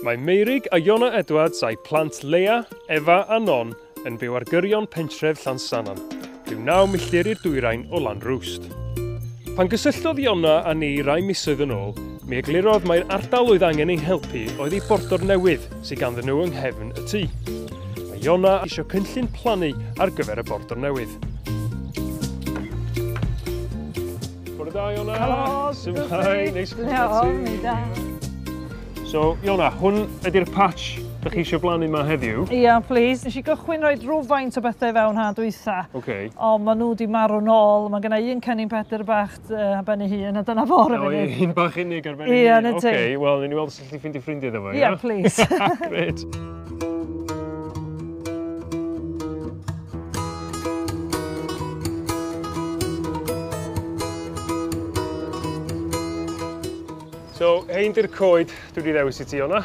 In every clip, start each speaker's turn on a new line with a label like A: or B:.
A: Mae Meirig a Iona Edwards a'i plant Leia, Efa a Non yn byw ar gyrion pentref Llansannan, rhyw 9 milltir i'r dwyrain o Lanrwst. Pan gysylltodd Iona a ni rai misoedd yn ôl, mi eglurodd mae'r ardal oedd angen ei helpu oedd ei bordor newydd sydd ganddyn nhw yng nghefn y tŷ. Mae Iona eisiau cynllun plannu ar gyfer y bordor newydd. Bore da, Iona!
B: Helo!
A: Symhai, neis gwrdd
B: Iawn, da.
A: So, Iona, hwn ydy'r patch ydych chi eisiau blannu yma heddiw?
B: Ia, please. Nes i gychwyn rhoi rhywfaint o bethau fewn ha dwytha.
A: Okay.
B: O, maen nhw wedi marw nôl. Mae gen i un cennin Pedyr bach ar ben ei hun, a dyna fawr efo ni.
A: Un bach unig ar ben ei hun?
B: Ia, na ti.
A: Okay, wel, ni weld sut chi ffeindio ffrindiau iddo fo, ia?
B: Ia, please.
A: Gret. So, hein di'r coed dwi wedi ddewis i ti, Iona.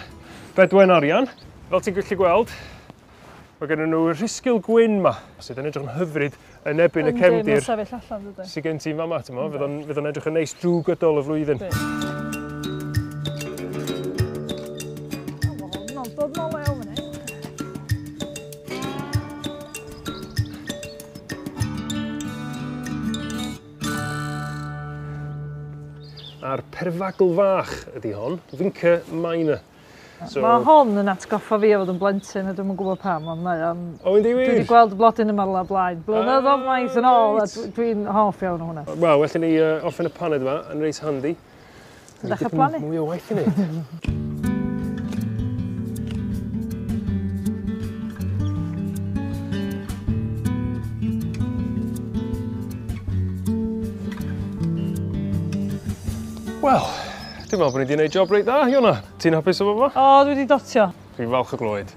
A: Bedwen arian. Fel ti'n gallu gweld, mae gen nhw rhisgil gwyn ma, sydd yn edrych yn hyfryd yn ebyn y cefndir sydd gen ti'n fama, fydd o'n edrych yn neis drwy gydol y flwyddyn. A'r perfagl fach ydy hon, Vinca minor. So,
B: mae hon yn atgoffa fi o fod yn blentyn a dwi'n gwybod pam, ond mae o'n...
A: O, yndi wir?
B: Dwi wedi gweld y blodyn yma la blaen. Blynyddoedd maith yn ôl, a dwi'n hoff iawn o hwnna.
A: Wel, well ni offen y paned yma, yn reis handi.
B: Yn dechrau plannu?
A: Mwy o waith i wneud. Wel, dwi'n meddwl bod ni wedi gwneud job reit dda, Iona. Ti'n hapus o fo?
B: O, dwi wedi dotio.
A: Dwi'n falch o glywed.